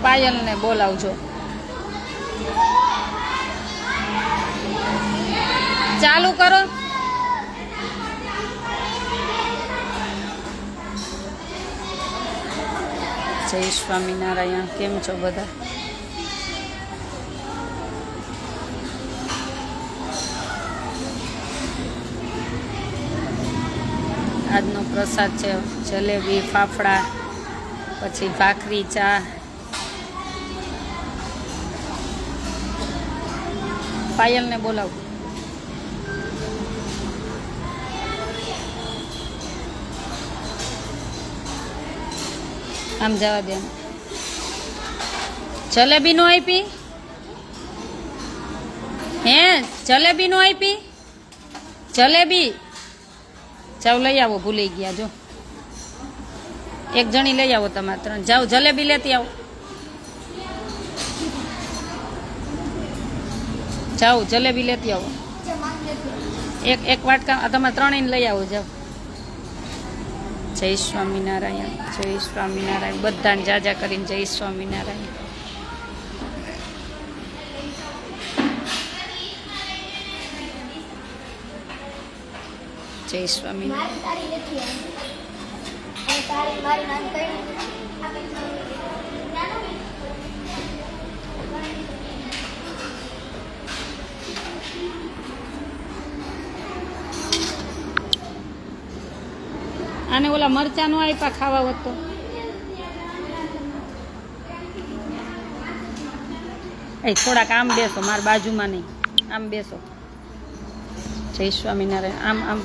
પાયલને બોલાવજો. ચાલુ કરો. જય સ્વામિનારાયણ. કેમ છો બધા? આજનો પ્રસાદ છે જલેબી, ફાફડા, પછી ભાખરી, ચા. પાયલને બોલાવું. આમ જવા દે. જલેબી નો આપી? હે જલેબી નો આપી? જલેબી જાઓ લઈ આવો. ભૂલી ગયા જો. એક જણી લઈ આવો. તમારે 3 જાઓ જલેબી લેતી આવો. જાઓ જલેબી લેતી આવો. એક વાટકા તમારે 3 લઈ આવો. જાઓ. જય સ્વામિનારાયણ. જય સ્વામિનારાયણ. બધાને જાજા કરીને જય સ્વામિનારાયણ. જય સ્વામિનારાયણ. આને ઓલા મરચા નો આપ્યા ખાવા હોત તો. થોડાક આમ બેસો, મારા બાજુમાં નહીં, આમ બેસો. જય સ્વામિનારાયણ. આમ આમ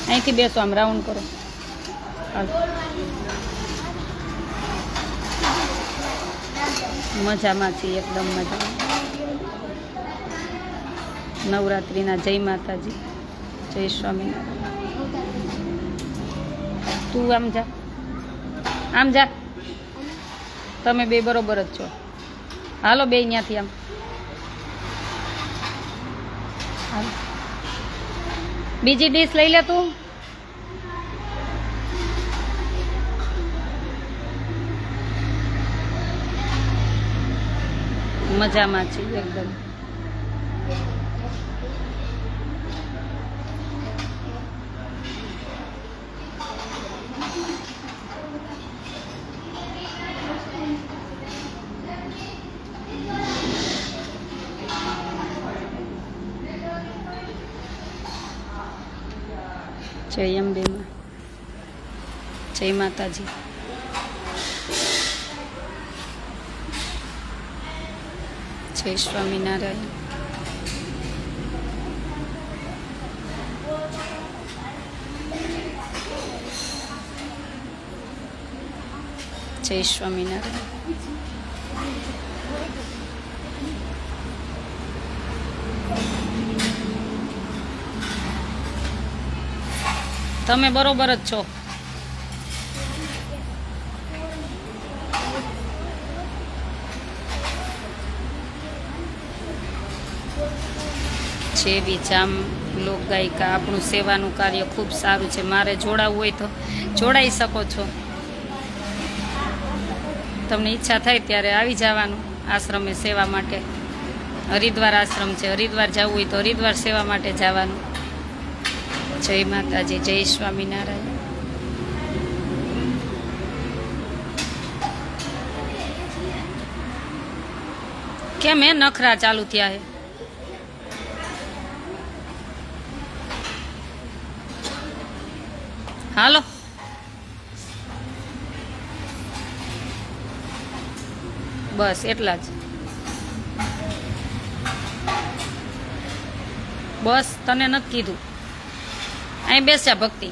અહીંથી બેસો, આમ રાઉન્ડ કરો. મજામાં છીએ, એકદમ મજામાં. નવરાત્રિના જય માતાજી. જય સ્વામિનારાયણ. તું આમ જા, આમ જા. તમે બે બરોબર જ છો. હાલો બે ત્યાંથી આમ. બીજી ડીશ લઈ લે તું. મજામાં છે એકદમ. જય અંબેમાં. જય માતાજી. જય સ્વામિનારાયણ. જય સ્વામિનારાયણ. તમે બરોબર જ છો. છે વિજામ લોક ગાયિકા. આપણું સેવાનું કાર્ય ખૂબ સારું છે. મારે જોડાવવું હોય તો જોડાઈ શકો છો. તમને ઈચ્છા થાય ત્યારે આવી જવાનું આશ્રમે સેવા માટે. હરિદ્વાર આશ્રમ છે. હરિદ્વાર જવું હોય તો હરિદ્વાર સેવા માટે જવાનું. જય માતાજી. જય સ્વામિનારાયણ. કેમ હે નખરા ચાલુ થયા હે? હાલો. બસ એટલા જ. બસ તને નથી કીધું. અહીં બેસ જા ભક્તિ.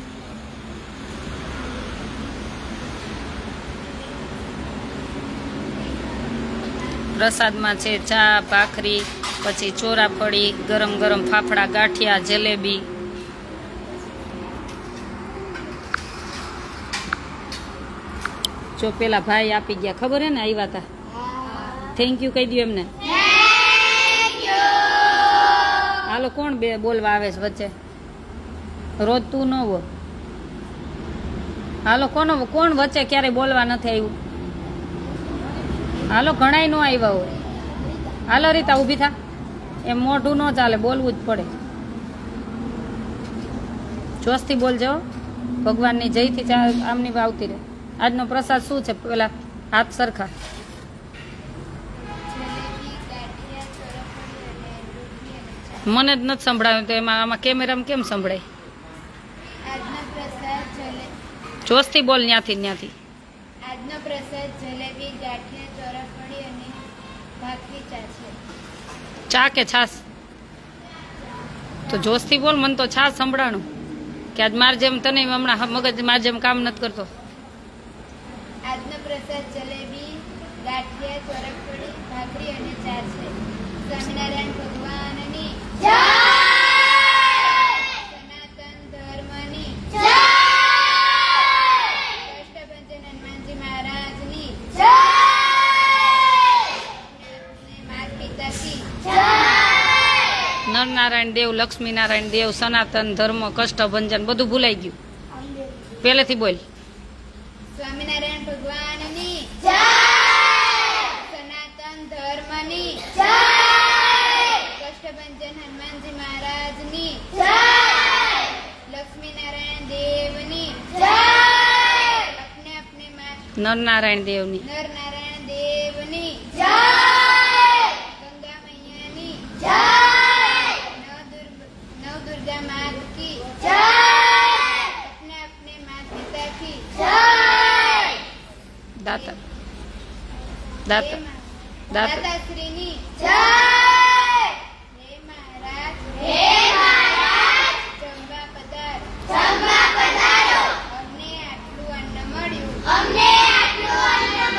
પ્રસાદમાં છે ચા, ભાખરી, પછી ચોરાફળી, ગરમ ગરમ ફાફડા, ગાંઠિયા, જલેબી. જો પેલા ભાઈ આપી ગયા, ખબર હે ને? આવ્યા હતા. થેન્ક યુ કહી દઉં એમને. હાલો કોણ બે બોલવા આવે છે વચ્ચે? રોજ તું ન હો. હાલો કોણ વચ્ચે ક્યારે બોલવા નથી આવ્યું? હાલો ઘણાય નો આવ્યા હોય. હાલો રીતા ઊભી થા. એમ મોઢું ન ચાલે, બોલવું જ પડે. જોશથી બોલજો. ભગવાનની જયથી આમની આવતી રહે. આજનો પ્રસાદ શું છે? પેલા હાથ સરખા. મને જ નથી સંભળાયું તો એમાં આમાં કેમેરામાં કેમ સંભળાય? જોશથી બોલ. ત્યાંથી આજનો પ્રસાદ જલેબી, ગાંઠિયા, ચોરાફળી અને ભાખરી ચા છે. ચા કે છાસ? તો જોશથી બોલ. મને તો છાસ સંભળાણું કે આજ માર જેમ તને હમણાં મગજ માર જેમ કામ નથી કરતો. આજનો પ્રસાદ જલેબી, ગાંઠિયા, ચોરાફળી, ભાખરી અને ચા છે. સ્વામિનારાયણ ભગવાનની જય! સનાતન ધર્મની જય! કષ્ટભંજન હનુમાનજી મહારાજની જય! માતા પિતા કી જય! નરનારાયણ દેવ, લક્ષ્મીનારાયણ દેવ, સનાતન ધર્મ, કષ્ટભંજન બધું ભૂલાઈ ગયું. પહેલેથી બોલ. સ્વામિનારાયણ ભગવાનની જય! સનાતન ધર્મની જય! કષ્ટભંજન હનુમાનજી મહારાજની જય! લક્ષ્મીનારાયણ દેવની જય! अपने अपने નરનારાયણ દેવની નરનારાયણ દેવની જય! ગંગા મૈયાની જય! નવ દુર્गा मात की जय! अपने अपने माता पिता की जय! દાતા દાતાશ્રીની જય! હે મહારાજ જમવા પધારો. અમને આટલું અન્ન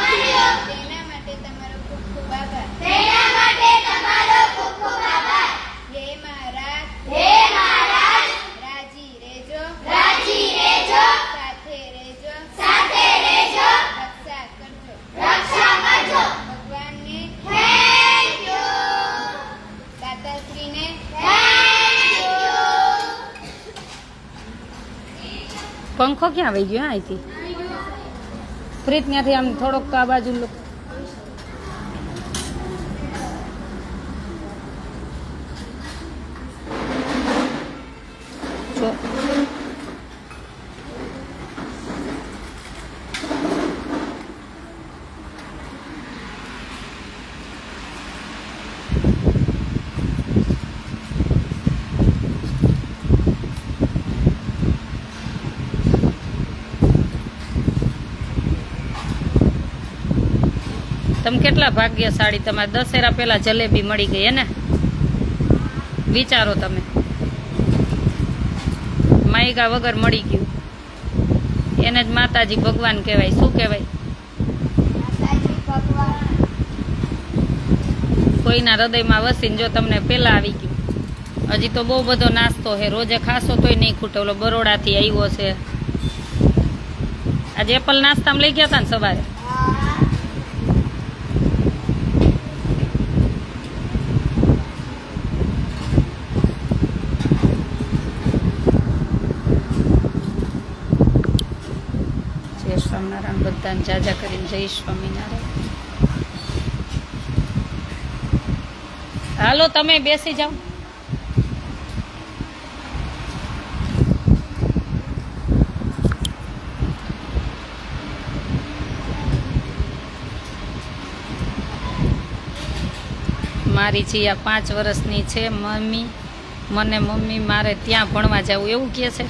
મળ્યું તેના માટે તમારો ખૂબ ખૂબ આભાર. હે મહારાજ રાજી રહેજો. સાથે રહેજો. રક્ષા કરજો. ભગવાનને થેન્ક યુ. દાતાશ્રીને થેન્ક યુ. પંખો ક્યાં આવી ગયો? અહીંથી ફ્રીજ ત્યાંથી આમ થોડોક આ બાજુ જો. તમે કેટલા ભાગ્યશાળી. તમારે દશેરા પહેલા જલેબી મળી ગઈ હે ને? વિચારો તમે. માયગા વગર મળી ગયું. એને જ માતાજી ભગવાન કહેવાય. શું કહેવાય? કોઈના હૃદયમાં વસીને જો તમને પેલા આવી ગયું. હજી તો બહુ બધો નાસ્તો છે. રોજે ખાશો તોય નહીં ખૂટે. ઓલો બરોડાથી આવ્યો છે. આજે એપલ નાસ્તામાં લઈ ગયા હતા ને સવારે? જય સ્વામિનારાયણ. બધાને જાજા કરીને જય સ્વામિનારાયણ. હાલો તમે બેસી જાઓ. મારી જીયા 5 વર્ષની છે. મમ્મી મારે ત્યાં ભણવા જવું એવું કહે છે.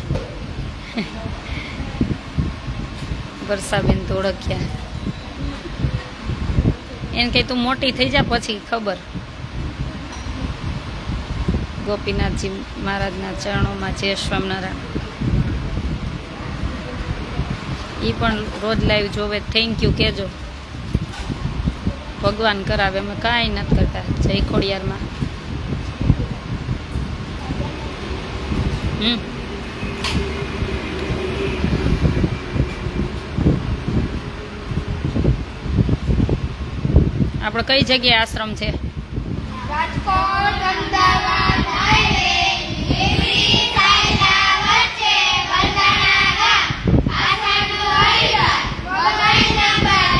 વર્ષાબેન ધોળકિયા એને કહે તું મોટી થઈ જા પછી ખબર. ગોપીનાથજી મહારાજના ચરણોમાં જય સ્વામિનારાયણ. એ પણ રોજ લાઈવ જોવે. થેન્ક યુ કહેજો. ભગવાન કરાવે. અમે કાંઈ નથી કરતા. જય ખોડિયારમાં. આપણે કઈ જગ્યાએ આશ્રમ છે? રાજકોટ અમદાવાદ હાઈવે એવરી સાઈના વચ્ચે વંદના ગામ આસાનું હરિદ્વાર મોબાઈલ નંબર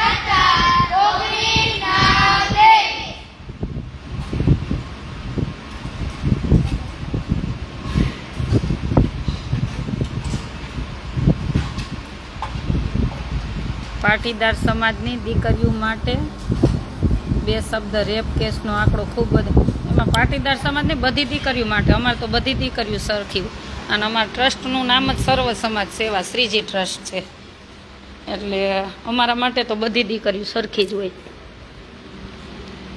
187 પાટીદાર સમાજની દીકરીઓ માટે 2 શબ્દ રેપ કેસનો આંકડો ખૂબ બધો. એમાં પાટીદાર સમાજની બધી દીકરીઓ માટે, અમારે તો બધી દીકરીઓ સરખી, અને અમારા ટ્રસ્ટનું નામ જ સર્વ સમાજ સેવા શ્રીજી ટ્રસ્ટ છે, એટલે અમારા માટે તો બધી દીકરીઓ સરખી જ હોય.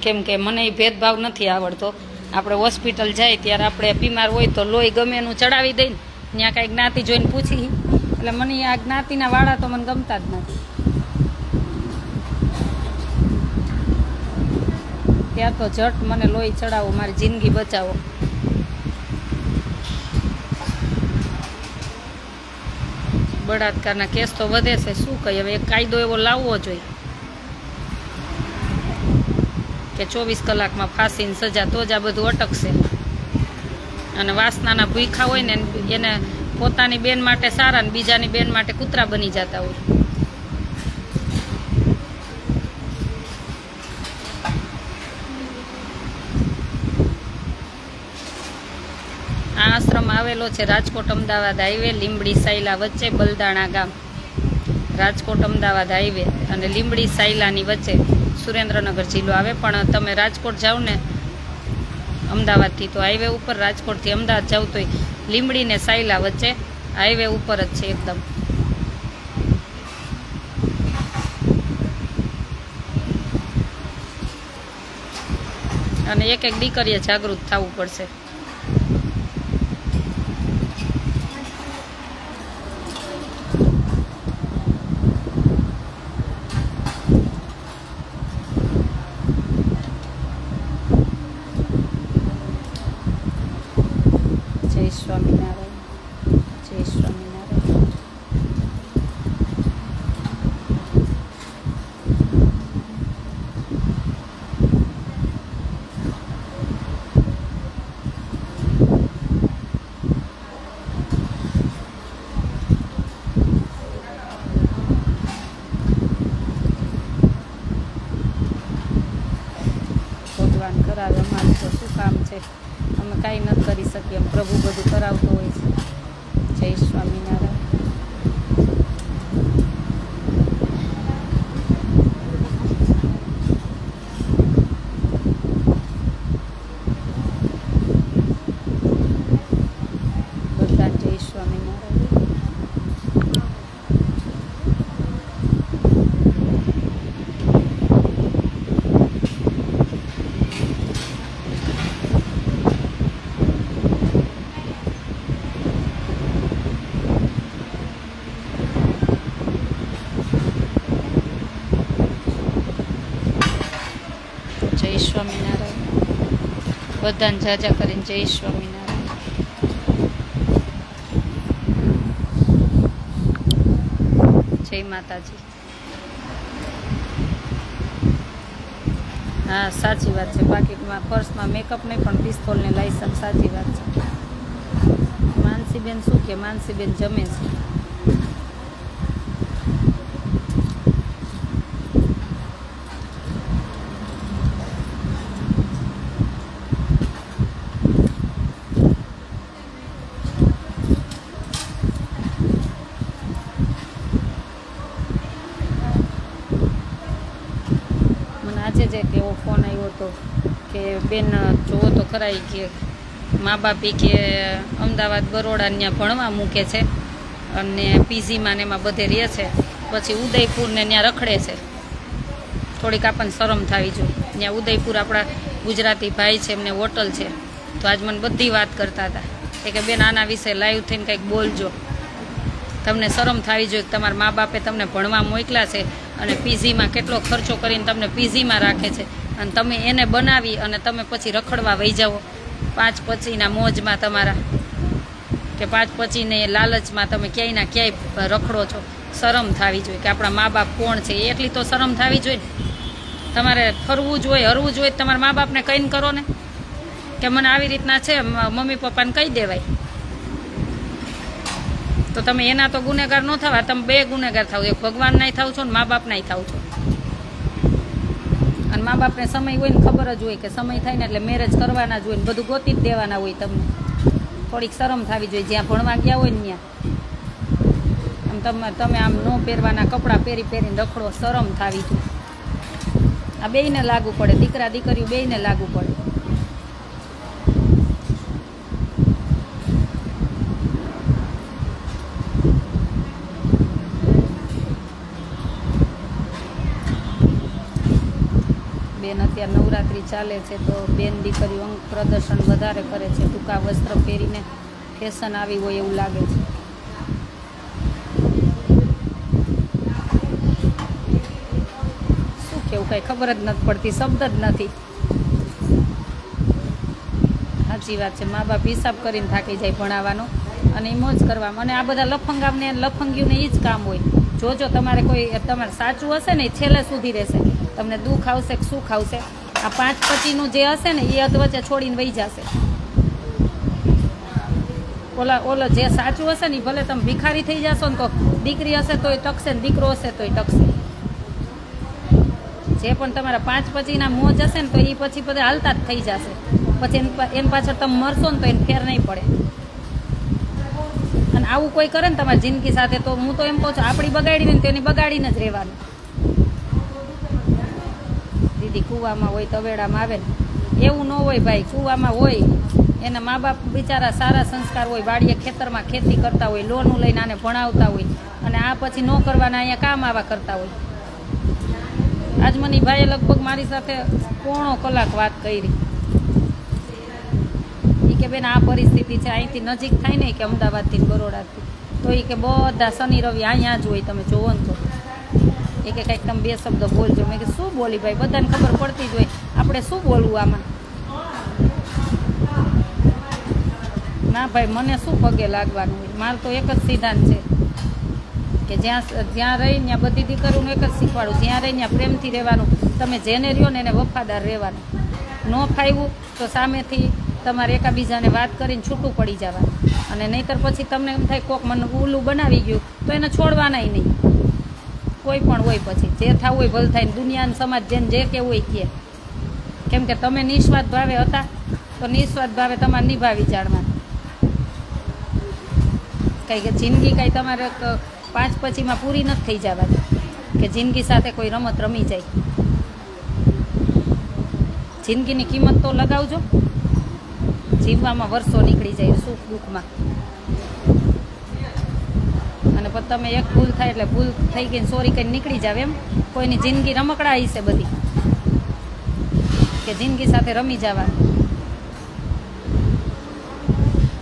કેમ કે મને એ ભેદભાવ નથી આવડતો. આપણે હોસ્પિટલ જાય ત્યારે આપણે બીમાર હોય તો લોહી ગમે એનું ચડાવી દઈને, ત્યાં કાંઈ જ્ઞાતિ જોઈને પૂછી, એટલે મને આ જ્ઞાતિના વાળા તો મને ગમતા જ નથી. ત્યાં તો ઝટ મને લોહી ચડાવો, મારી જિંદગી બચાવો. બળાત્કારના કેસ તો વધે છે, શું કહીએ હવે. એક કાયદો એવો લાવવો જોઈએ કે 24 કલાકમાં ફાંસીની સજા, તો જ આ બધું અટકશે. અને વાસનાના ભૂખ્યા હોય ને એને પોતાની બેન માટે સારા ને બીજાની બેન માટે કૂતરા બની જતા હોય. આ આશ્રમ આવેલો છે રાજકોટ અમદાવાદ હાઈવે, લીંબડી સાયલા વચ્ચે, બલદાણા ગામ. રાજકોટ અમદાવાદ હાઈવે અને લીંબડી સાયલાની વચ્ચે સુરેન્દ્રનગર જિલ્લો આવે. પણ તમે રાજકોટ જાઓ ને અમદાવાદથી તો હાઈવે ઉપર, રાજકોટથી અમદાવાદ જાવ તો લીંબડી ને સાયલા વચ્ચે હાઈવે ઉપર જ છે એકદમ. અને એક દીકરીએ જાગૃત થવું પડશે. જય સ્વામિનારાયણ, જય સ્વામિનારાયણ. ભગવાન કરાવે, અમારું તો શું કામ છે, અમે કાંઈ નથી કરી શકીએ, એમ પ્રભુ બધું કરાવતો હોય છે. જય સ્વામિનારાયણ. બધા જય સ્વામિનારાયણ. જય સ્વામિનારાયણ. બધાને જાજા કરીને જય સ્વામિનારાયણ. જય માતાજી. હા સાચી વાત છે, પાકીટમાં પર્સમાં મેકઅપ નહીં પણ પિસ્તોલને લાયસન્સ. સાચી વાત છે. માનસીબેન શું કે, માનસીબેન જમે છે. આજે જ એક એવો ફોન આવ્યો હતો કે બેન જુઓ તો ખરા, કે મા બાપ કે અમદાવાદ બરોડા ત્યાં ભણવા મૂકે છે અને પીજીમાં ને એમાં બધે રહે છે, પછી ઉદયપુરને ત્યાં રખડે છે. થોડીક આપણને શરમ થવી જોઈએ. ત્યાં ઉદયપુર આપણા ગુજરાતી ભાઈ છે, એમને હોટલ છે. તો આજ મને બધી વાત કરતા હતા કે બેન આના વિશે લાઈવ થઈને કંઈક બોલજો, તમને શરમ થવી જોઈએ. તમારા મા બાપે તમને ભણવા મોકલ્યા છે અને પીજીમાં કેટલો ખર્ચો કરીને તમને પીજીમાં રાખે છે, અને તમે એને બનાવી અને તમે પછી રખડવા વહી જાઓ 5-25ના મોજમાં તમારા, કે 5-25ને લાલચમાં તમે ક્યાંયના ક્યાંય રખડો છો. શરમ થવી જોઈએ કે આપણા મા બાપ કોણ છે, એટલી તો શરમ થવી જોઈએ. તમારે ફરવું જોઈએ, હરવું જોઈએ, તમારા મા બાપને કહીને કરો ને કે મને આવી રીતના છે, મમ્મી પપ્પાને કહી દેવાય. તો તમે એના તો ગુનેગાર ન થવા, તમે બે ગુનેગાર થાવ. એક ભગવાનનાય થાવ છો ને મા બાપનાય થાવ છો. અને મા બાપને સમય હોય ને ખબર જ હોય કે સમય થાય ને એટલે મેરેજ કરવાના જ હોય ને બધું ગોતી જ દેવાના હોય. તમને થોડીક શરમ થવી જોઈએ. જ્યાં ભણવા ગયા હોય ને ત્યાં આમ તમે આમ ન પહેરવાના કપડાં પહેરીને રખડો, શરમ થાવી જોઈએ. આ બેયને લાગુ પડે, દીકરા દીકરીઓ બેયને લાગુ પડે. બેન અત્યારે નવરાત્રિ ચાલે છે તો બેન દીકરીઓ અંગ પ્રદર્શન વધારે કરે છે, ટૂંકા વસ્ત્ર પહેરીને ફેશન આવી હોય એવું લાગે છે. શું કેવું કાંઈ ખબર જ નથી પડતી, શબ્દ જ નથી. સાચી વાત છે, મા બાપ હિસાબ કરીને થાકી જાય ભણાવવાનો અને એ મોજ કરવામાં. અને આ બધા લફંગીઓને એ જ કામ હોય. જોજો તમારે સાચું હશે ને એ છેલ્લે સુધી રહેશે. તમને દુઃખ આવશે કે સુખ આવશે, આ 5-25નું જે હશે ને એ અધવચ્ચે છોડીને વહી જશે. ઓલો જે સાચું હશે ને ભલે તમે ભિખારી થઈ જશો ને તો દીકરી હશે તોય ટકશે ને દીકરો હશે તોય ટકશે. જે પણ તમારા 5-25ના મોજ હશે ને તો એ પછી બધા હાલતા જ થઈ જશે. પછી એની પાછળ તમે મરશો ને તો એને ફેર નહીં પડે. અને આવું કોઈ કરે ને તમારી જિંદગી સાથે તો હું તો એમ કહું છું આપણી બગાડીને તો એની બગાડીને જ રહેવાનું. દીદી કૂવામાં હોય તવેડામાં આવે ને એવું ન હોય ભાઈ. કૂવામાં હોય એના મા બાપ બિચારા સારા સંસ્કાર હોય, વાડીએ ખેતરમાં ખેતી કરતા હોય, લોનું લઈને આને ભણાવતા હોય અને આ પછી ન કરવાના અહીંયા કામ આવા કરતા હોય. આજ મને ભાઈએ લગભગ મારી સાથે 1.5 કલાક વાત કરી. એ કે બેન આ પરિસ્થિતિ છે, અહીંથી નજીક થાય ને કે અમદાવાદથી બરોડાથી, તો એ કે બધા શનિ રવિ અહીંયા જ હોય, તમે જોવો ને તો એ કે કંઈક તમે 2 શબ્દ બોલજો. મેં કે શું બોલી ભાઈ, બધાને ખબર પડતી જ હોય, આપણે શું બોલવું આમાં. ના ભાઈ મને શું પગે લાગવાનું હોય, મારું તો એક જ સિદ્ધાંત છે કે જ્યાં રહી ત્યાં બધી દીકરીઓને એક જ શીખવાડું, જ્યાં રહી ત્યાં પ્રેમથી રહેવાનું. તમે જેને રહ્યો ને એને વફાદાર રહેવાનું. ન ફાવ્યું તો સામેથી તમારે એકાબીજાને વાત કરીને છૂટું પડી જવાનું. અને નહીંતર પછી તમને એમ થાય કોક મને ઉલું બનાવી ગયું તો એને છોડવાનાય નહીં. કોઈ પણ હોય પછી જે થવું હોય ભલ થાય. દુનિયાનો સમાજ જેને જે કેવું હોય કહે, કેમ કે તમે નિસ્વાર્થ ભાવે હતા તો નિસ્વાર્થ ભાવે તમારે નિભાવી જાણવાનું. કંઈ કે જિંદગી કાંઈ તમારે 5-25માં પૂરી નથી થઈ જવાની કે જિંદગી સાથે કોઈ રમત રમી જાય. જિંદગીની કિંમત તો લગાવજો. જીવવામાં વર્ષો નીકળી જાય સુખ દુઃખમાં. અને પછી તમે એક ભૂલ થાય એટલે ભૂલ થઈ ગઈ સોરી કરીને નીકળી જાવ એમ. કોઈની જિંદગી રમકડા હશે બધી કે જિંદગી સાથે રમી જવાનું.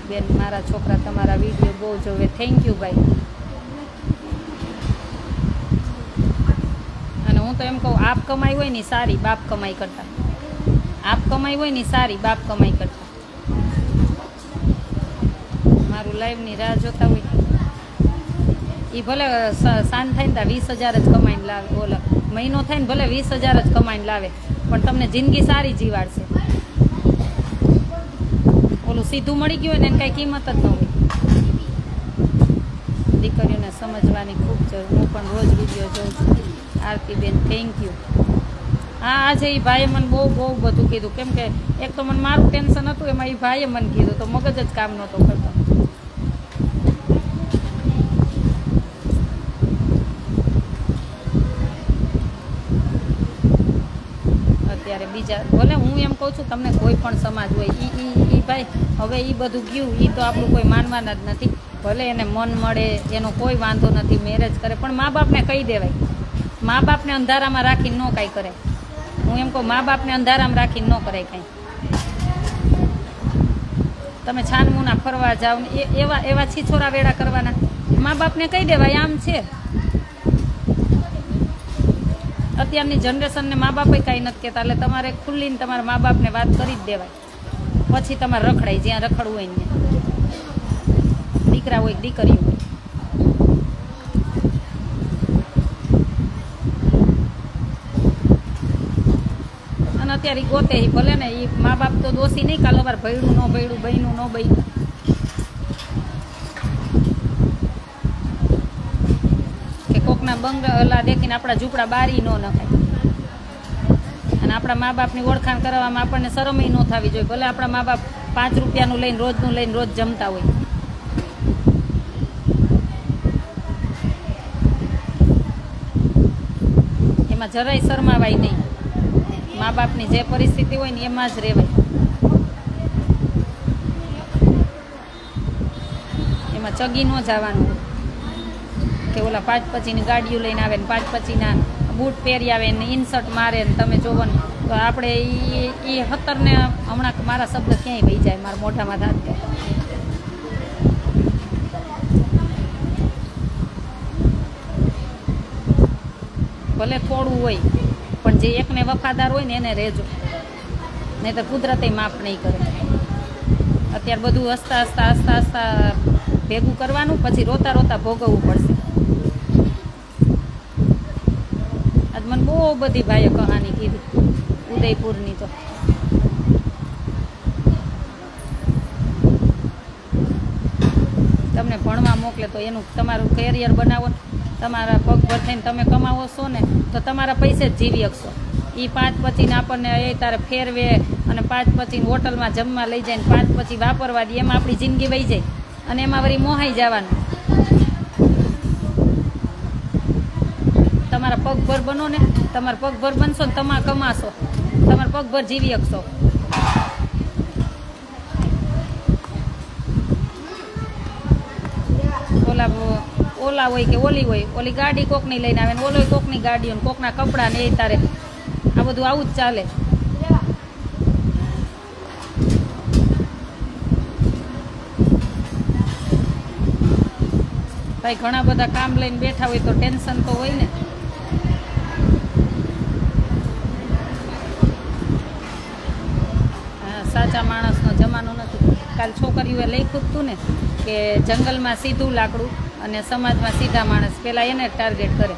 બેન મારા છોકરા તમારા વિડીયો બહુ જોવે, થેન્ક યુ ભાઈ. અને હું તો એમ કહું આપ કમાઈ હોય ને સારી બાપ કમાઈ કરતા. આપ કમાઈ હોય ને સારી બાપ કમાઈ કરતા. મારું લાઈવની રાહ જોતા હોય એ ભલે સાંજ થાય ને ત્યાં 20,000 જ કમાઈને લાવે, ઓલો મહિનો થાય ને ભલે 20,000 જ કમાઈને લાવે, પણ તમને જિંદગી સારી જીવાડશે. ઓલું સીધું મળી ગયું હોય ને એને કાંઈ કિંમત જ ન હોય. દીકરીઓને સમજવાની ખૂબ જરૂર. હું પણ રોજ વિડીયો જોઉં છું. આરતીબેન થેન્ક યુ. હા આજે એ ભાઈએ મને બહુ બધું કીધું, કેમ કે એક તો મને મારું ટેન્શન હતું, એમાં એ ભાઈએ મને કીધું તો મગજ જ કામ નહોતો કરતો. અત્યારે બીજા ભલે હું એમ કહું છું તમને કોઈ પણ સમાજ હોય એ ભાઈ હવે એ બધું ગયું એ તો આપણું કોઈ માનવાના જ નથી. ભલે એને મન મળે એનો કોઈ વાંધો નથી, મેરેજ કરે, પણ મા બાપને કહી દેવાય. મા બાપને અંધારામાં રાખીને ન કાંઈ કરે. હું એમ કહું મા બાપને અંધારામાં રાખીને ન કરાય કાંઈ. તમે છાનમુના ફરવા જાઓ ને એવા છીછોરા વેડા કરવાના. મા બાપને કહી દેવાય આમ છે. અત્યારની જનરેશનને મા બાપે કાંઈ નથી કહેતા, એટલે તમારે ખુલ્લીને તમારા મા બાપને વાત કરી જ દેવાય. પછી તમારે રખડાય જ્યાં રખડવું હોય ને. દીકરા હોય દીકરી હોય. અને અત્યારે ગોતે ભલે ને એ મા બાપ તો દોષી નહીં, કાલો વાર ભયડું ન ભયડું, બહેનું ન બહેનું. કે કોકના બંગલા દેખીને આપણા ઝૂંપડા બારી ન નખાય. અને આપણા મા બાપની ઓળખાણ કરવામાં આપણને શરમય ન થવી જોઈએ. ભલે આપણા મા બાપ 5 રૂપિયાનું લઈને રોજનું લઈને રોજ જમતા હોય. એમાં જરાય શરમાવાય નહીં. મા બાપની જે પરિસ્થિતિ હોય ને એમાં જ રહેવાય. એમાં ચગી ન જવાનું કે ઓલા 5-5ની ગાડીઓ લઈને આવે ને 5-5ના બૂટ પહેરી આવે ને ઇન્સર્ટ મારે ને તમે જોવો ને તો આપણે એ 17ને હમણાં મારા શબ્દ ક્યાંય વહી જાય મારા મોઢામાં થાત કે ભલે થોડું હોય પણ જે એકને વફાદાર હોય ને એને રહેજો, નહીં તો કુદરતે માફ નહીં કરે. અત્યારે બધું હસતા હસતા હસતા હસતા ભેગું કરવાનું, પછી રોતા રોતા ભોગવવું પડશે. આજ મને બહુ બધી ભાઈએ કહાની કીધી ઉદયપુરની. તો તમને ભણવા મોકલે તો એનું તમારું કેરિયર બનાવો ને, તમારા પગભર થઈને તમે કમાવો છો ને તો તમારા પૈસે જ જીવી શકશો. એ 5-5ને આપણને એ તારે ફેરવે અને 5-5 હોટલમાં જમવા લઈ જાય ને 5-5 વાપરવા દે, એમાં આપણી જિંદગી વહી જાય અને એમાં વળી મોહાઈ જવાનું. તમારા પગભર બનો ને, તમારા પગભર બનશો ને તમારે કમાશો, તમારા પગભર જીવી શકશો. ઓલા હોય કે ઓલી હોય, ઓલી ગાડી કોકની લઈને આવે ને ઓલો કોકની ગાડીઓ ને કોકના કપડાં ને એ તારે આ બધું આવું જ ચાલે. ભાઈ ઘણા બધા કામ લઈને બેઠા હોય તો ટેન્શન તો હોય ને. હા, સાચા માણસનો જમાનો નથી. કાલ છોકરીઓએ લખ્યું હતું ને કે જંગલમાં સીધું લાકડું અને સમાજમાં સીધા માણસ, પહેલાં એને ટાર્ગેટ કરે.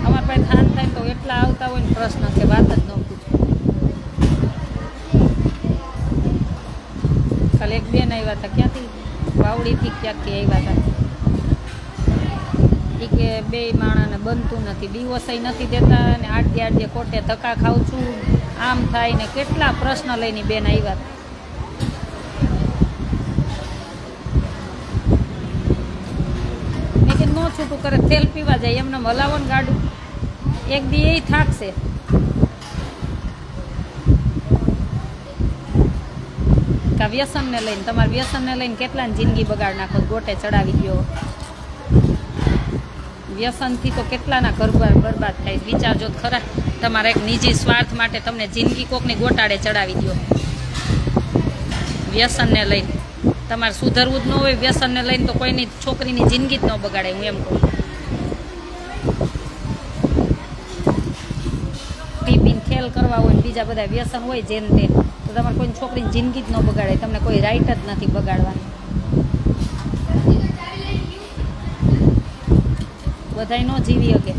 અમારા પાસે થાન થાય તો એટલા આવતા હોય ને પ્રશ્ન કે વાત જ ન પૂછો. ખાલી એક બેન આવ્યા હતા, ક્યાંથી વાવડીથી ક્યાંકથી આવ્યા હતા. કે બે માણસને બનતું નથી, ડિવોર્સય નથી દેતા ને આડે કોટે ધક્કા ખાઉં છું, આમ થાય ને કેટલા પ્રશ્ન લઈને બેન આવ્યા. મેં કીધું ન છૂટું કરે તેલ પીવા જાય, એમને હલાવો ને ગાડું એક દી એ થાકશે. કા વ્યસનને લઈને, તમારા વ્યસનને લઈને કેટલાની જિંદગી બગાડ નાખો, ગોટે ચડાવી ગયો. વ્યસનથી તો કેટલાના ઘર બરબાદ થાય. વિચારજો ખરા, તમારા એક નિજી સ્વાર્થ માટે તમને જિંદગી કોકની ગોટાળે ચડાવી દો વ્યસનને લઈને. તમારે સુધરવું જ ન હોય વ્યસનને લઈને તો કોઈની છોકરીની જિંદગી જ ન બગાડે. હું એમ કહું, પીપીને ખેલ કરવા હોય ને બીજા બધા વ્યસન હોય જેમ તે, તો તમારે કોઈની છોકરીની જિંદગી જ ન બગાડે. તમને કોઈ રાઈટ જ નથી બગાડવાની. બધાય ન જીવી શકે.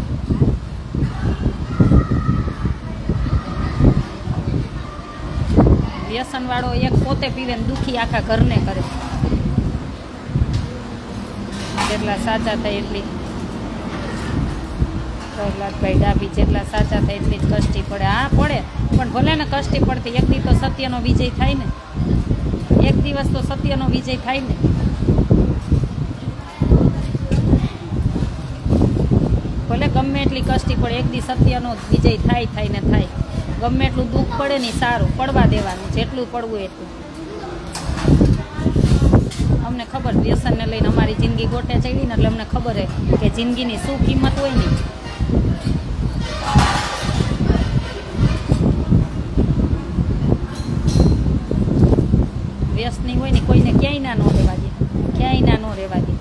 વ્યસનવાળો એક પોતે પીવે ને દુઃખી આખા ઘરને કરે. જેટલા સાચા થાય એટલી, પ્રહલાદભાઈ ડાભી, જેટલા સાચા થાય એટલી જ કષ્ટી પડે. હા પડે, પણ ભલે ને કષ્ટી પડતી, એક દી તો સત્યનો વિજય થાય ને. એક દિવસ તો સત્યનો વિજય થાય ને. ભલે ગમે એટલી કષ્ટી પડે, એક દી સત્યનો વિજય થાય ને થાય. ગમે એટલું દુઃખ પડે ને સારું પડવા દેવાનું, જેટલું પડવું એટલું. અમને ખબર વ્યસનને લઈને અમારી જિંદગી ગોટે ચડી ને એટલે અમને ખબર છે કે જિંદગીની શું કિંમત હોય ને. વ્યસની હોય ને કોઈને ક્યાંય ના ન રહેવા દે, ક્યાંય ના ન રહેવા દે.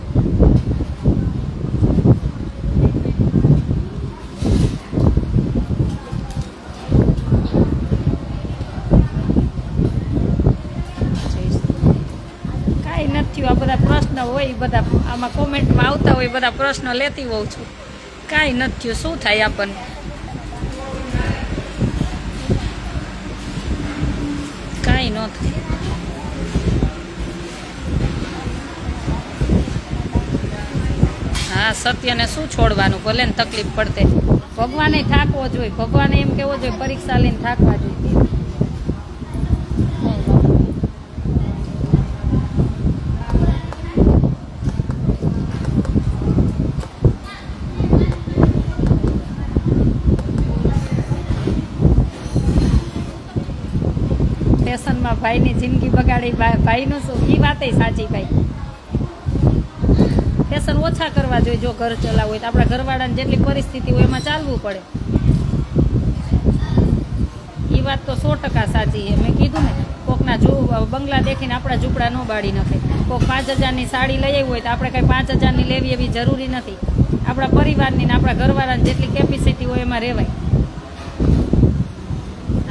આ બધા પ્રશ્ન હોય, બધા આમાં કોમેન્ટમાં આવતા હોય, બધા પ્રશ્ન લેતી હોઉં છું. કાંઈ નથી થયું, શું થાય આપણને? કાંઈ ન થાય. હા, સત્યને શું છોડવાનું, ભલે ને તકલીફ પડતે. ભગવાને થાકવો જોઈએ, ભગવાને એમ કેવો જોઈએ પરીક્ષા લઈને થાકવા જોઈએ. ફેશનમાં ભાઈની જિંદગી બગાડી, ભાઈનું શું, એ વાતે સાચી ભાઈ. ફેશન ઓછા કરવા જોઈએ. જો ઘર ચલાવવું હોય તો આપણા ઘરવાળાની જેટલી પરિસ્થિતિ હોય એમાં ચાલવું પડે. એ વાત તો 100% સાચી છે. મેં કીધું ને, કોકના બંગલા દેખીને આપણા ઝૂંપડા ન બાળી નાખે. કોક 5000ની સાડી લઈ આવી હોય તો આપણે કંઈ 5000ની લેવી એવી જરૂરી નથી. આપણા પરિવારની ને આપણા ઘરવાળાની જેટલી કેપેસિટી હોય એમાં રહેવાય.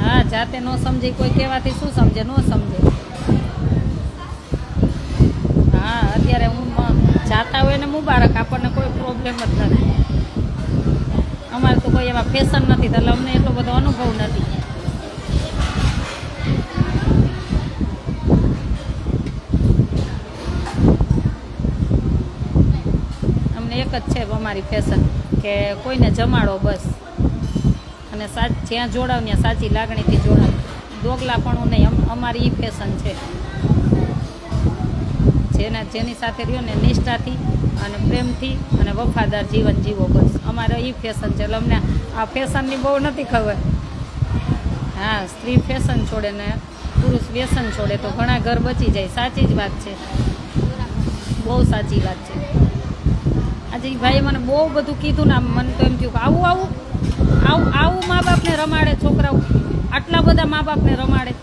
હા, જાતે ન સમજે કોઈ કહેવાથી શું સમજે? ન સમજે. હા, અત્યારે હું જાતા હોય ને મુબારક, આપણને કોઈ પ્રોબ્લેમ જ નથી. અમારે તો કોઈ એવા ફેશન નથી, એટલે અમને એટલો બધો અનુભવ નથી. અમને એક જ છે અમારી ફેશન, કે કોઈને જમાડો બસ, અને જ્યાં જોડાવ ત્યાં સાચી લાગણીથી જોડાવ. દોગલાપણું નહીં, અમારી એ ફેશન છે. જેની સાથે રહ્યો ને નિષ્ઠાથી અને પ્રેમથી અને વફાદાર જીવન જીવો, બસ અમારે એ ફેશન છે. એટલે અમને આ ફેશનની બહુ નથી ખબર. હા, સ્ત્રી ફેશન છોડે ને પુરુષ વ્યસન છોડે તો ઘણા ઘર બચી જાય. સાચી જ વાત છે, બહુ સાચી વાત છે. આજે એ ભાઈએ મને બહુ બધું કીધું ને, મને તો એમ થયું કે આવું મા બાપને રમાડે છોકરાઓ, આટલા બધા મા બાપને રમાડે.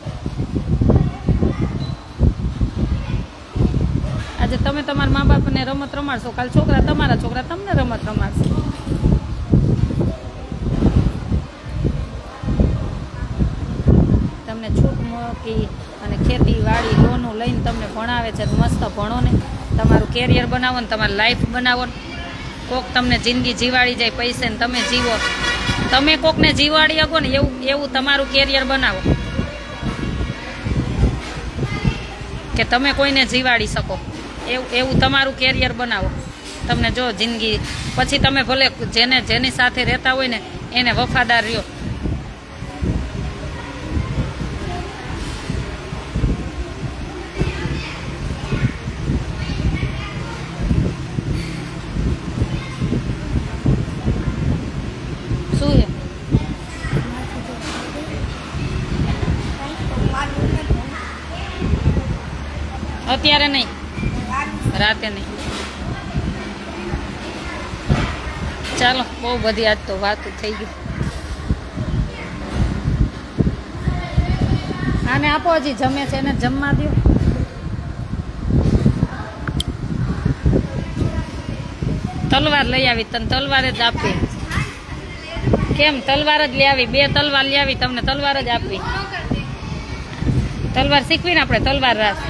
આજે તમે તમારા મા બાપને રમત રમાડશો, કાલ તમારા છોકરા તમને રમત રમાડશે. તમને છૂટ મૂકી અને ખેતીવાડી લોનું લઈને તમને ભણાવે છે. મસ્ત ભણો ને, તમારું કેરિયર બનાવો ને, તમારી લાઈફ બનાવો ને. કોક તમને જિંદગી જીવાડી જાય પૈસે ને તમે જીવો. તમે કોકને જીવાડી શકો ને એવું તમારું કેરિયર બનાવો, કે તમે કોઈને જીવાડી શકો એવું તમારું કેરિયર બનાવો. તમને જો જિંદગી પછી તમે ભલે જેની સાથે રહેતા હોય ને એને વફાદાર રહ્યો. શું છે? અત્યારે નહીં, રાતે નહીં. ચાલો, બહુ બધી આજ તો વાત થઈ ગઈ. આને આપો, હજી જમે છે એને જમવા દો. તલવાર લઈ આવી, તને તલવાર જ આપી. કેમ? તલવાર જ લઈ આવી, 2 તલવાર લઈ આવી, તમને તલવાર જ આપી. તલવાર શીખવીને આપણે તલવાર રાસ.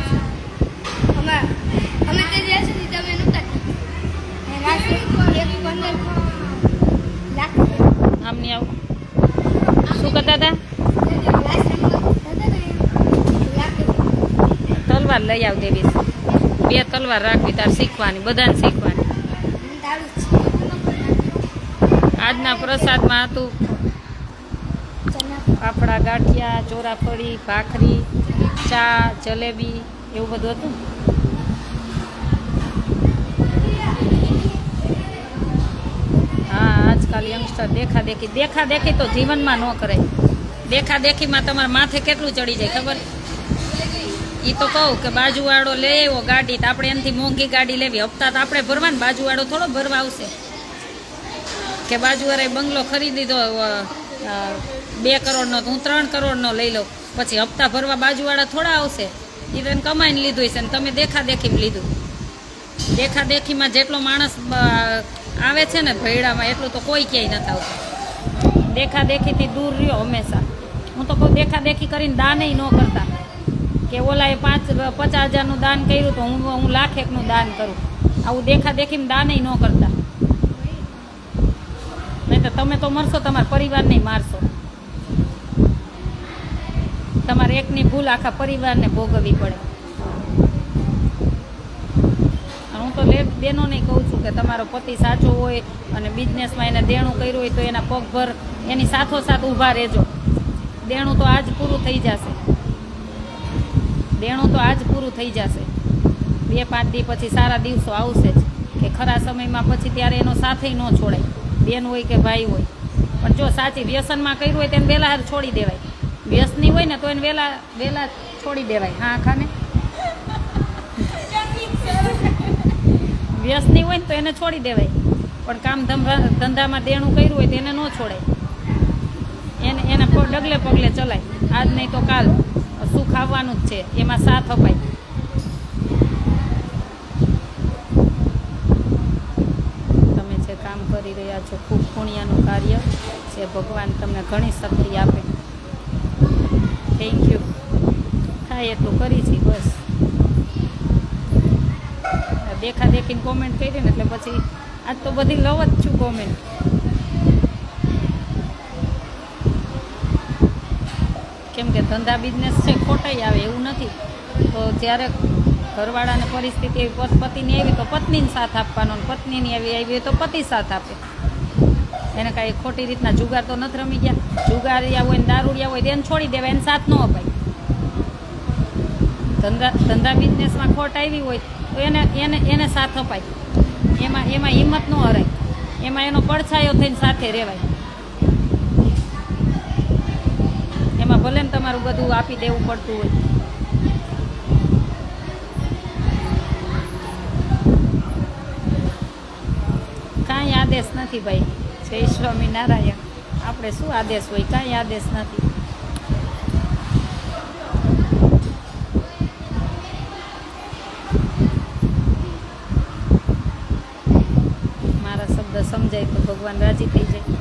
આમ નહીં આવું. શું કરતા હતા? તલવાર લઈ આવ દેવી. 2 તલવાર રાખવી, તાર શીખવાની, બધાને શીખવાની. આજના પ્રસાદમાં હતું ફાફડા, ગાંઠિયા, ચોરાફળી, ભાખરી, ચા, જલેબી, એવું બધું હતું. હા, આજકાલ યંગસ્ટર દેખાદેખી તો જીવનમાં ન કરાય. દેખાદેખીમાં તમારા માથે કેટલું ચડી જાય ખબર? એ તો કહું કે બાજુવાળો લે આવ્યો ગાડી, તો આપણે એનાથી મોંઘી ગાડી લેવી, હપ્તા તો આપણે ભરવા ને, બાજુવાળો થોડો ભરવા આવશે. કે બાજુવાળાએ બંગલો ખરીદી દીધો 2 કરોડનો, તો હું 3 કરોડનો લઈ લઉં, પછી હપ્તા ભરવા બાજુવાળા થોડા આવશે. એ તો એને કમાઈને લીધું છે ને તમે દેખાદેખીમાં લીધું. દેખાદેખીમાં જેટલો માણસ આવે છે ને ભયડામાં, એટલું તો કોઈ ક્યાંય નથી આવતું. દેખાદેખીથી દૂર રહ્યો હંમેશા. હું તો કહું દેખાદેખી કરીને દાન ન કરતા, કે ઓલાએ 50,000નું દાન કર્યું તો હું 1,00,000નું દાન કરું. આવું દેખાદેખીમાં દાન ન કરતા. નહીં તો તમે તો મરશો, તમારા પરિવારને મારશો. તમારે એકની ભૂલ આખા પરિવારને ભોગવવી પડે. હું તો બેનોને કહું છું કે તમારો પતિ સાચો હોય અને બિઝનેસમાં એને દેણું કર્યું હોય તો એના પગભર એની સાથોસાથ ઊભા રહેજો. દેણું તો આજ પૂરું થઈ જશે. દેણું તો આજ પૂરું થઈ જશે. 2-5 દી પછી સારા દિવસો આવશે જ, કે ખરા સમયમાં પછી ત્યારે એનો સાથે ન છોડાય, બેન હોય કે ભાઈ હોય. પણ જો સાચી વ્યસનમાં કર્યું હોય તેને બેલા હાર છોડી દેવાય. વ્યસની હોય ને તો એને વહેલા વહેલા છોડી દેવાય. હા ખાને વ્યસની હોય ને તો એને છોડી દેવાય, પણ કામ ધંધામાં દેણું કર્યું હોય તો એને ન છોડાય. એને ડગલે પગલે ચલાય. આજ નહીં તો કાલ સુખ આવવાનું જ છે, એમાં સાથ અપાય. તમે જે કામ કરી રહ્યા છો ખૂબ પુણ્યનું કાર્ય છે. ભગવાન તમને ઘણી શક્તિ આપે. Thank you. થાય એટલું કરી છે બસ. દેખા દેખીને કોમેન્ટ કરી ને એટલે પછી આજ તો બધી લવ જ છું કોમેન્ટ. કેમ કે ધંધા બિઝનેસ છે ખોટાઈ આવે એવું નથી. તો જ્યારે ઘરવાળાને પરિસ્થિતિ એવી પતિની આવી તો પત્નીને સાથ આપવાનો, પત્નીની આવી હોય તો પતિ સાથ આપે. એને કાંઈ ખોટી રીતના જુગાર તો નથી રમી ગયા. જુગારિયા હોય ને દારૂડિયા હોય તો એને છોડી દેવાય, એને સાથ ન અપાય. ધંધા બિઝનેસમાં ખોટ આવી હોય તો એને સાથ અપાય. એમાં હિંમત ન હરાય, એમાં એનો પડછાયો થઈને સાથે રહેવાય. એમાં ભલે ને તમારું બધું આપી દેવું પડતું હોય. કાંઈ આદેશ નથી ભાઈ. જય સ્વામિનારાયણ. આપણે શું આદેશ હોય? કાંઈ આદેશ નથી. મારા શબ્દ સમજાય તો ભગવાન રાજી થઈ જાય.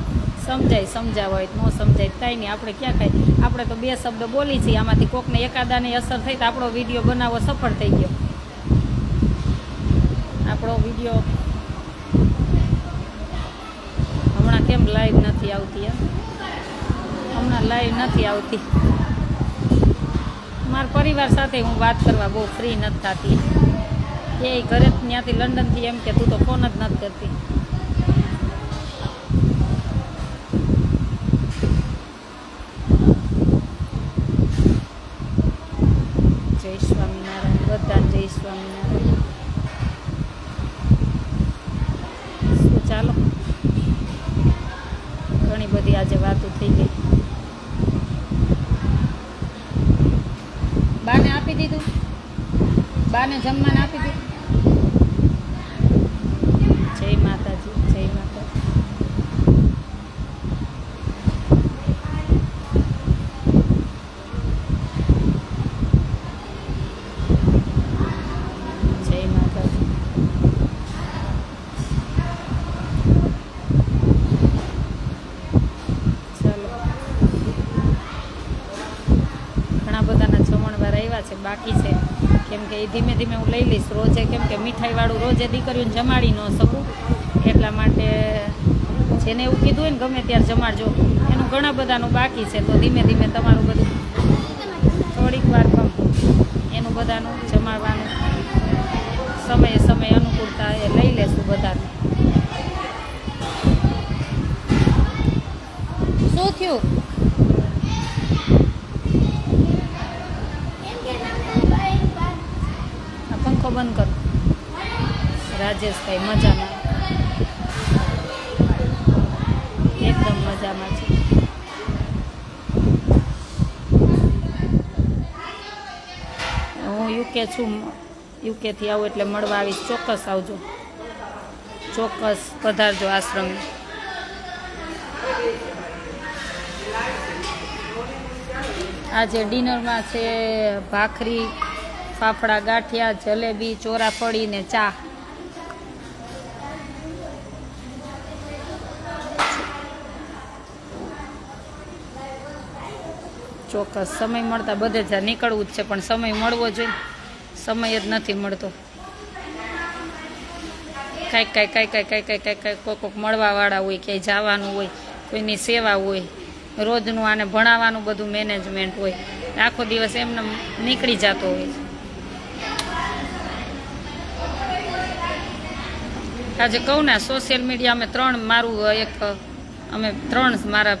સમજાવવા હોય ન સમજાય કાંઈ નહીં. આપણે ક્યાં કાંઈ, આપણે તો 2 શબ્દ બોલી છીએ, આમાંથી કોકને એકાદાને અસર થઈ તો આપણો વિડીયો બનાવવો સફળ થઈ ગયો. આપણો વિડીયો હમણાં કેમ લાઈવ નથી આવતી? હમણાં લાઈવ નથી આવતી. મારા પરિવાર સાથે હું વાત કરવા બહુ ફ્રી નથી થતી. એ ઘરે ત્યાંથી લંડનથી એમ કે તું તો ફોન જ નથી કરતી. જય સ્વામિનારાયણ. બધા જય સ્વામિનારાયણ. શું ચાલો, ઘણી બધી આજે વાતો થઈ ગઈ. બાને આપી દીધું? બાને જમવાને આપી દીધું? જય માતાજી. જય માતાજી. જય માતાજી. ચાલો, ઘણા બધાના જમણવાર આવ્યા છે, બાકી છે. કેમ કે એ ધીમે ધીમે હું લઈ લઈશ રોજે. કેમ કે મીઠાઈવાળું રોજે દીકરીઓને જમાડી ન શકું, એટલા માટે જેને એવું કીધું હોય ને ગમે ત્યારે જમાડજો, એનું ઘણા બધાનું બાકી છે. તો ધીમે ધીમે તમારું બધું થોડીક વાર કમ એનું બધાનું જમાડવાનું સમય અનુકૂળતા એ લઈ લેશું બધાને. શું થયું? પંખો બંધ કરો. રાજેશભાઈ મજામાં, એકદમ મજામાં છે. હું યુકે છું. યુકેથી આવું એટલે મળવા આવીશ. ચોક્કસ આવજો, ચોક્કસ પધારજો આશ્રમે. આજે ડિનરમાં છે ભાખરી, ફાફડા, ગાંઠિયા, જલેબી, ચોરાફળી ને ચા. ચોક્કસ સમય મળતા બધે જ નીકળવું જ છે, પણ સમય મળવો જોઈએ. સમય જ નથી મળતો. કાંઈક કોઈક મળવાવાળા હોય, ક્યાંય જવાનું હોય, કોઈની સેવા હોય, રોજનું આને ભણાવવાનું બધું મેનેજમેન્ટ હોય, આખો દિવસ એમને નીકળી જતો હોય. આજે કહું ને, સોશિયલ મીડિયા અમે ત્રણ મારા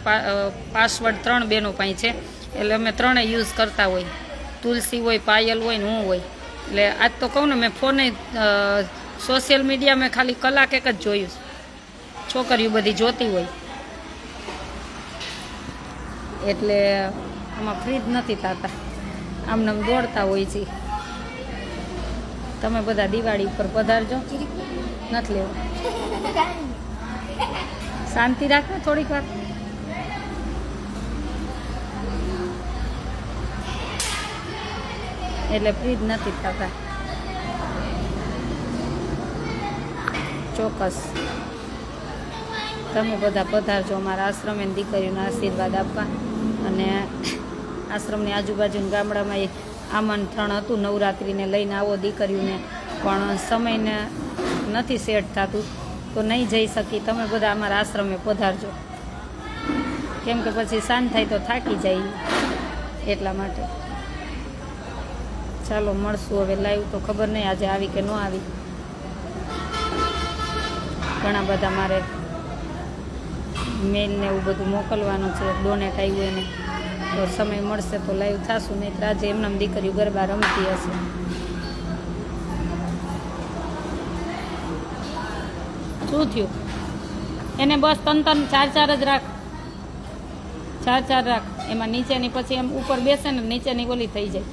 પાસવર્ડ 3 બહેનો પાસે છે, એટલે અમે 3 યુઝ કરતા હોય. તુલસી હોય, પાયલ હોય ને હું હોય. એટલે આજ તો કહું ને, મેં ફોને સોશિયલ મીડિયા મેં ખાલી કલાક એક જ જોયું. છોકરીઓ બધી જોતી હોય એટલે આમાં ફ્રી જ નથી થતા, આમને આમ દોડતા હોય છે. તમે બધા દિવાળી ઉપર પધારજો. નથી લેવું, શાંતિ રાખો થોડીક વાર. એટલે ફ્રી જ નથી થતા. ચોક્કસ તમે બધા પધારજો અમારા આશ્રમે દીકરીઓના આશીર્વાદ આપવા. અને આશ્રમની આજુબાજુના ગામડામાં એક આમંત્રણ હતું નવરાત્રિને લઈને આવો દીકરીઓને, પણ સમયને નથી સેટ થતું તો નહીં જઈ શકી. તમે બધા અમારા આશ્રમે પધારજો, કેમ કે પછી સાંજ થાય તો થાકી જાય એટલા માટે. ચાલો મળશું હવે લાઈવ. તો ખબર નહીં આજે આવી કે ન આવી. ઘણા બધા મારે મેલ ને એવું બધું મોકલવાનું છે, ડોનેટ આવ્યું એને. તો સમય મળશે તો લાઈવ થશું, નહીં તો આજે એમનામ દીકરીઓ ગરબા રમતી હશે. શું થયું એને? બસ 3-3 4-4 જ રાખ, 4-4 રાખ. એમાં નીચેની પછી એમ ઉપર બેસે ને નીચેની ઓલી થઈ જાય.